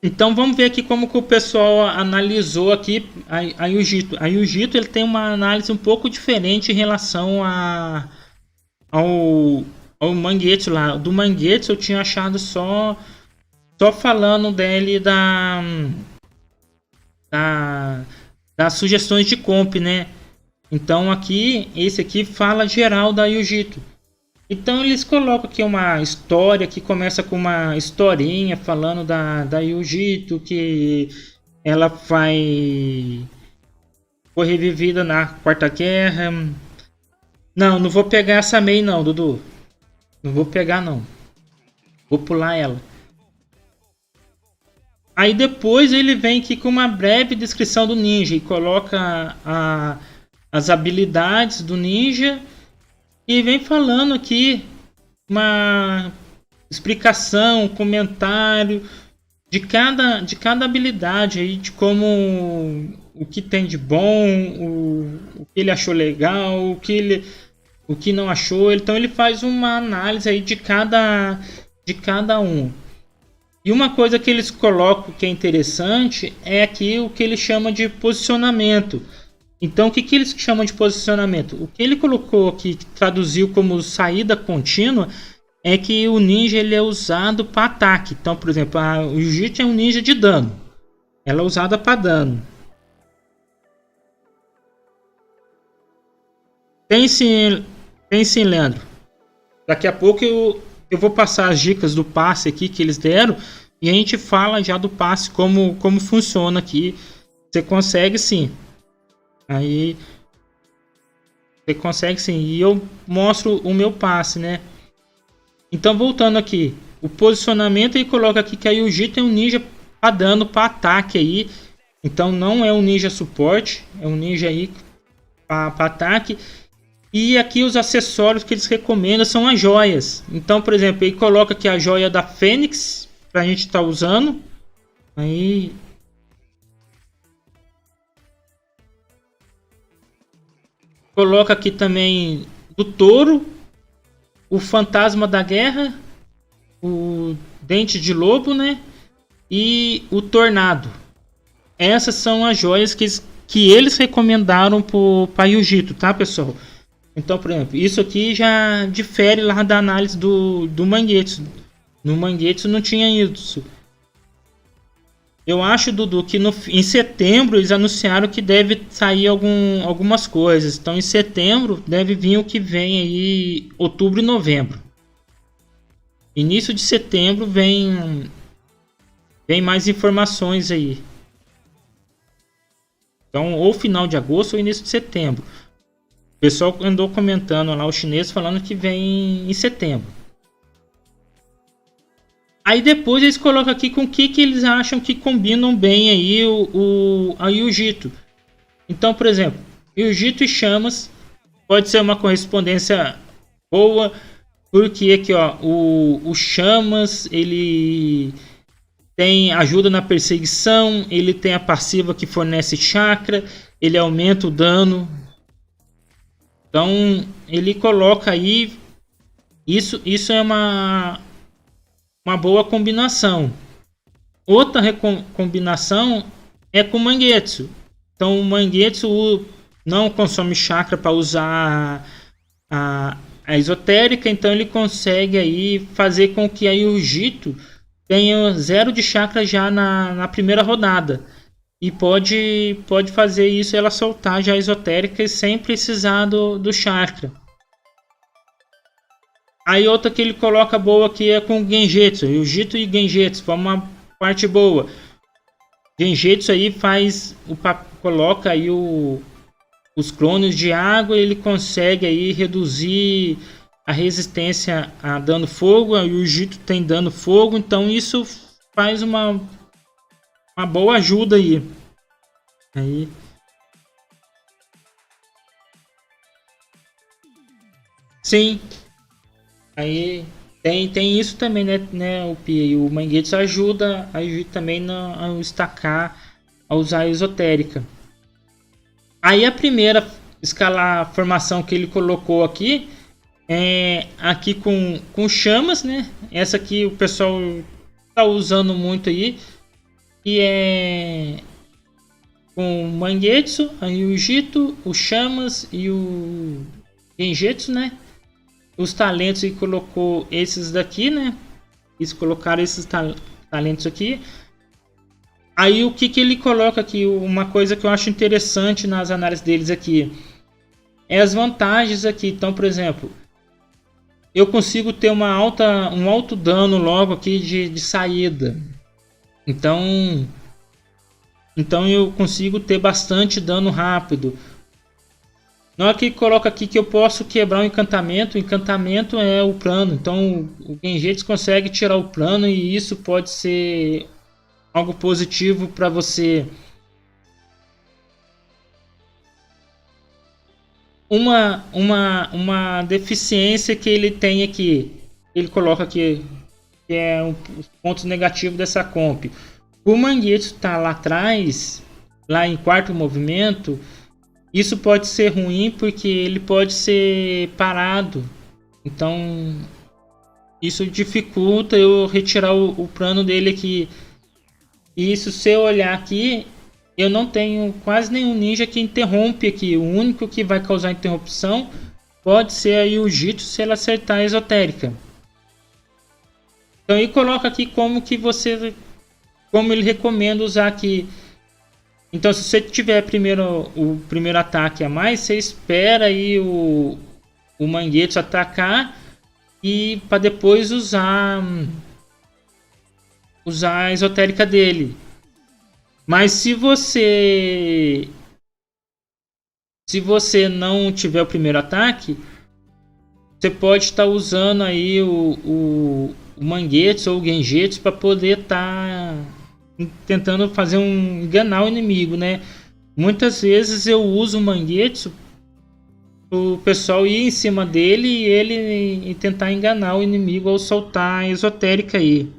Então vamos ver aqui como que o pessoal analisou aqui a Yujito. A Yujito ele tem uma análise um pouco diferente em relação ao, ao Mangetsu lá. Do Mangetsu eu tinha achado só falando dele da, das sugestões de comp, né? Então aqui, esse aqui fala geral da Yujito. Então eles colocam aqui uma história que começa com uma historinha falando da Yujito, que ela foi revivida na Quarta Guerra. Não, não vou pegar essa Mei não, Dudu. Não vou pegar não. Vou pular ela. Aí depois ele vem aqui com uma breve descrição do ninja e coloca as habilidades do ninja e vem falando aqui uma explicação, um comentário de cada habilidade aí, de como o que tem de bom, o que ele achou legal, o que não achou. Então ele faz uma análise aí de cada um. E uma coisa que eles colocam que é interessante é aqui o que ele chama de posicionamento. Então, o que eles chamam de posicionamento? O que ele colocou aqui, que traduziu como saída contínua, é que o ninja ele é usado para ataque. Então, por exemplo, o Jiu-Jitsu é um ninja de dano. Ela é usada para dano. Tem sim, Leandro. Daqui a pouco eu vou passar as dicas do passe aqui que eles deram e a gente fala já do passe, como funciona aqui. Você consegue sim. Aí você consegue sim. E eu mostro o meu passe, né? Então voltando aqui, o posicionamento ele coloca aqui que a Yujito é um ninja para dano, para ataque aí. Então não é um ninja suporte, é um ninja aí para ataque. E aqui os acessórios que eles recomendam são as joias. Então, por exemplo, ele coloca aqui a joia da Fênix para a gente estar usando. Aí coloca aqui também do touro, o fantasma da guerra, o dente de lobo, né? E o tornado. Essas são as joias que eles recomendaram para Jiu-Jitsu, tá, pessoal? Então, por exemplo, isso aqui já difere lá da análise do Mangetsu. No Mangetsu não tinha isso. Eu acho, Dudu, que em setembro eles anunciaram que deve sair algumas coisas. Então, em setembro deve vir o que vem aí, outubro e novembro. Início de setembro vem mais informações aí. Então, ou final de agosto ou início de setembro. O pessoal andou comentando lá, os chineses falando que vem em setembro. Aí depois eles colocam aqui com o que eles acham que combinam bem aí a Jiu-Jitsu. Então, por exemplo, Jiu-Jitsu e chamas pode ser uma correspondência boa, porque aqui ó, o chamas ele tem ajuda na perseguição, ele tem a passiva que fornece chakra, ele aumenta o dano. Então ele coloca aí, isso é uma boa combinação. Outra combinação é com o Mangetsu. Então o Mangetsu não consome chakra para usar a esotérica, então ele consegue aí fazer com que a Jiu-Jitsu tenha 0 de chakra já na primeira rodada. E pode fazer isso, ela soltar já a esotérica sem precisar do chakra. Aí outra que ele coloca boa aqui é com o Genjutsu. Jiu-Jitsu e Genjutsu, foi uma parte boa. Genjutsu aí coloca aí os clones de água, ele consegue aí reduzir a resistência a dano fogo. O Jiu-Jitsu tem dano fogo, então isso faz uma boa ajuda aí. Sim. Aí tem isso também, né o Pia? O Mangetsu ajuda também a destacar, a usar a esotérica. Aí a primeira formação que ele colocou aqui é aqui com chamas, né? Essa aqui o pessoal tá usando muito aí. que é com o Mangetsu, aí o Jito, o Chamas e o Genjetsu, né? Os talentos e colocou esses daqui, né? Eles colocaram esses talentos aqui. Aí o que ele coloca aqui, uma coisa que eu acho interessante nas análises deles aqui, é as vantagens aqui. Então, por exemplo, eu consigo ter um alto dano logo aqui de saída. Então eu consigo ter bastante dano rápido. Na hora que coloca aqui que eu posso quebrar um encantamento, o encantamento é o plano. Então o Genjetsu consegue tirar o plano e isso pode ser algo positivo para você. Uma deficiência que ele tem aqui, ele coloca aqui, que é os pontos negativos dessa comp. O Mangetsu tá lá atrás, lá em quarto movimento, isso pode ser ruim porque ele pode ser parado. Então isso dificulta eu retirar o plano dele aqui. E isso, se eu olhar aqui, eu não tenho quase nenhum ninja que interrompe aqui. O único que vai causar interrupção pode ser aí o Jitsu se ela acertar a esotérica. Então ele coloca aqui como ele recomenda usar aqui. Então se você tiver o primeiro ataque a mais, você espera aí o Mangetsu atacar e para depois usar a esotérica dele. Mas se você não tiver o primeiro ataque, você pode estar usando aí o Mangetsu ou o Genjetsu para poder estar tentando fazer enganar o inimigo, né? Muitas vezes eu uso o Mangetsu o pessoal ir em cima dele e ele tentar enganar o inimigo ao soltar a esotérica aí.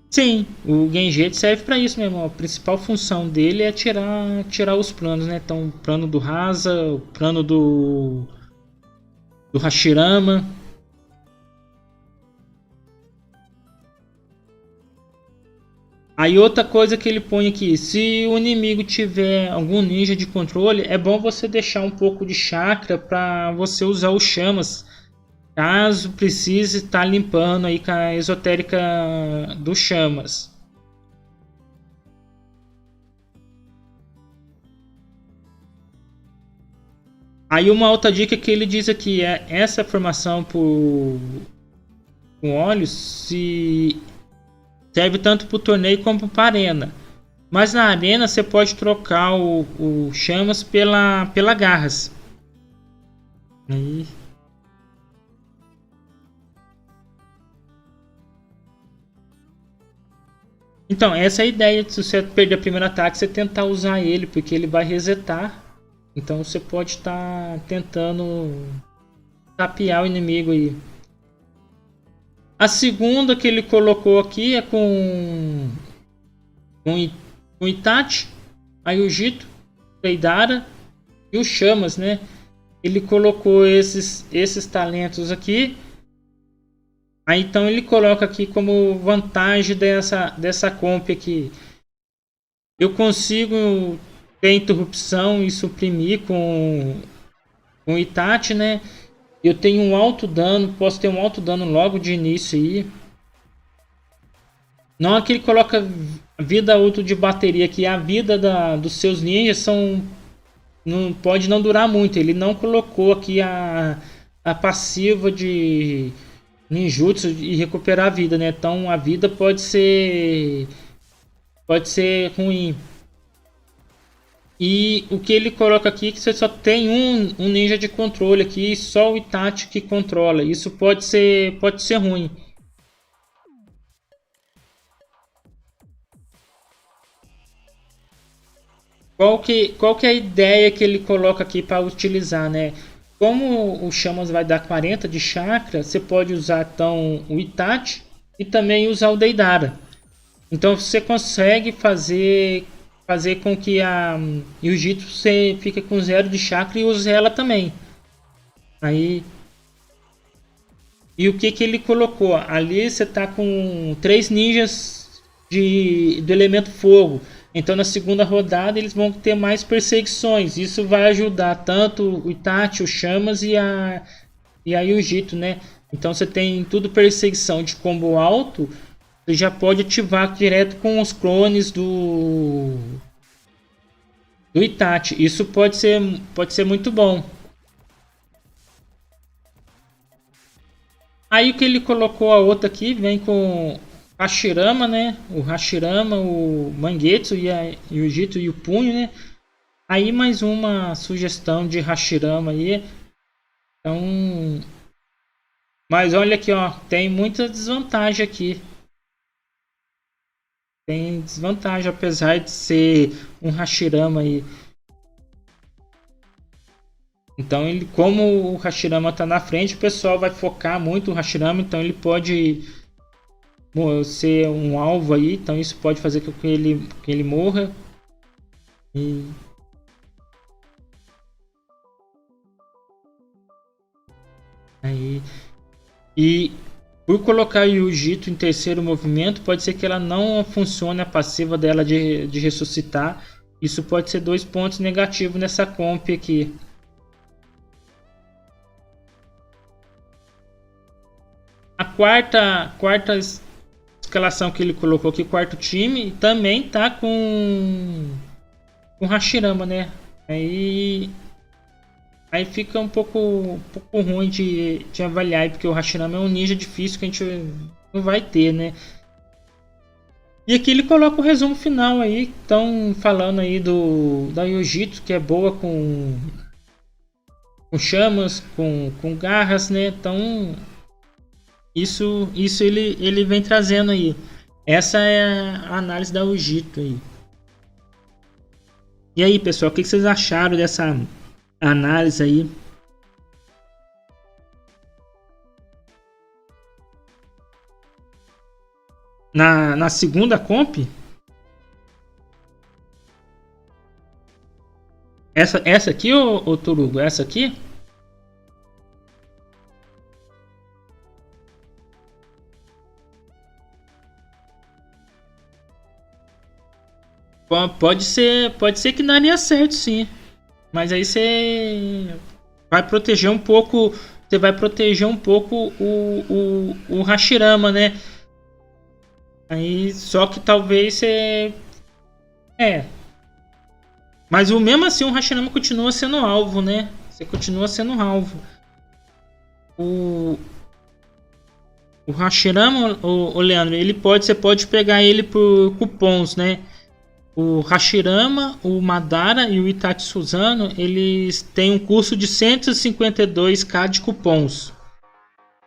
Sim, o Genjetsu serve para isso mesmo. A principal função dele é tirar os planos, né? Então, o plano do Rasa, o plano do Hashirama. Aí outra coisa que ele põe aqui, se o inimigo tiver algum ninja de controle, é bom você deixar um pouco de chakra para você usar os chamas, caso precise estar limpando aí com a esotérica dos chamas. Aí uma outra dica que ele diz aqui é essa formação com olhos se serve tanto para o torneio como para a arena. Mas na arena você pode trocar o chamas pela garras. Aí. Então, essa é a ideia. Se você perder o primeiro ataque, você tentar usar ele, porque ele vai resetar. Então você pode estar tentando tapear o inimigo aí. A segunda que ele colocou aqui é com Itachi, aí o Jito, Deidara e o Chamas, né? Ele colocou esses talentos aqui. Aí então ele coloca aqui como vantagem dessa comp aqui. Eu consigo ter interrupção e suprimir com Itachi, né? Eu tenho um alto dano, posso ter um alto dano logo de início aí. Não é que ele coloca vida útil de bateria aqui, a vida dos seus ninjas pode não durar muito. Ele não colocou aqui a passiva de ninjutsu e recuperar a vida, né? Então a vida pode ser ruim. E o que ele coloca aqui é que você só tem um ninja de controle aqui, só o Itachi que controla. Isso pode ser ruim. Qual que é a ideia que ele coloca aqui para utilizar, né? Como o Chamas vai dar 40 de chakra, você pode usar então o Itachi e também usar o Deidara. Então você consegue fazer com que a Jiu-Jitsu você fique com 0 de chakra e use ela também. Aí E o que ele colocou? Ali você tá com 3 ninjas do elemento fogo. Então na segunda rodada eles vão ter mais perseguições. Isso vai ajudar tanto o Itachi, o Chamas e a Yujito, né? Então você tem tudo perseguição de combo alto. Você já pode ativar direto com os clones do Itachi. Isso pode ser muito bom. Aí o que ele colocou a outra aqui, vem com Hashirama, né? O Hashirama, o Mangetsu e o Jito e o Punho, né? Aí mais uma sugestão de Hashirama aí. Então, mas olha aqui, ó, tem muita desvantagem aqui. Tem desvantagem, apesar de ser um Hashirama aí. Então, ele, como o Hashirama tá na frente, o pessoal vai focar muito o Hashirama, então ele pode ser um alvo aí, então isso pode fazer com que ele morra. E aí, e por colocar o Yujito em terceiro movimento, pode ser que ela não funcione a passiva dela de ressuscitar. Isso pode ser 2 pontos negativos nessa comp aqui. A quarta escalação que ele colocou aqui, quarto time, também tá com Hashirama, né? Aí fica um pouco ruim de avaliar, porque o Hashirama é um ninja difícil que a gente não vai ter, né? E aqui ele coloca o resumo final aí, estão falando aí da Yujitsu, que é boa com chamas, com garras, né? Então isso ele vem trazendo aí. Essa é a análise da Yujitsu aí. E aí, pessoal, o que vocês acharam dessa análise aí? Na segunda comp, essa aqui, ô Torugo, essa aqui? Pode ser que daria certo, sim. Mas aí você vai proteger um pouco. Você vai proteger um pouco o Hashirama, né? Aí só que talvez você. Mas o mesmo assim o Hashirama continua sendo alvo, né? Você continua sendo alvo. O Hashirama, o Leandro, você pode pegar ele por cupons, né? O Hashirama, o Madara e o Itachi Suzano, eles têm um custo de 152k de cupons.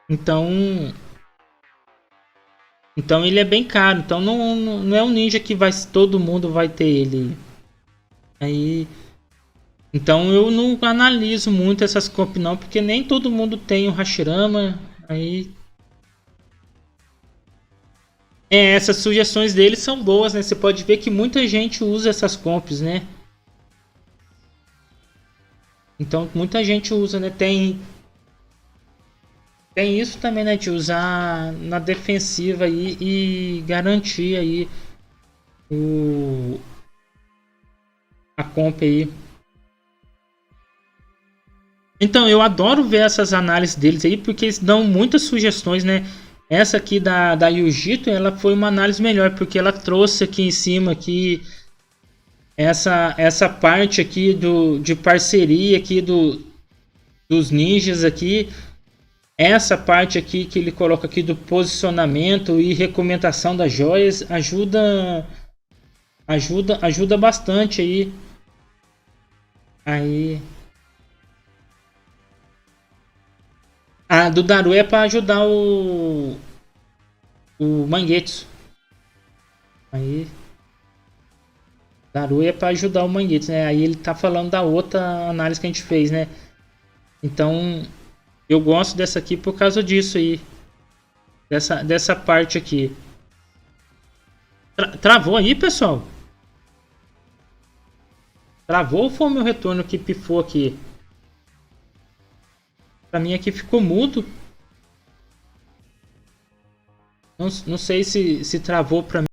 Então ele é bem caro. Então não é um ninja que todo mundo vai ter ele. Aí, então eu não analiso muito essas comp não, porque nem todo mundo tem o Hashirama. Aí essas sugestões dele são boas, né? Você pode ver que muita gente usa essas comps, né? Então muita gente usa, né? Tem isso também, né? De usar na defensiva aí e garantir aí a comp aí. Então eu adoro ver essas análises deles aí, porque eles dão muitas sugestões, né? Essa aqui da Yujito, ela foi uma análise melhor, porque ela trouxe aqui em cima aqui essa parte aqui de parceria aqui dos ninjas aqui. Essa parte aqui que ele coloca aqui do posicionamento e recomendação das joias ajuda bastante aí. A do Daru é para ajudar o Mangetsu. Aí Daru é para ajudar o Mangetsu, né? Aí ele tá falando da outra análise que a gente fez, né? Então eu gosto dessa aqui por causa disso aí. Dessa parte aqui. Travou aí, pessoal? Travou ou foi o meu retorno que pifou aqui? Pra mim aqui ficou mudo. Não sei se travou para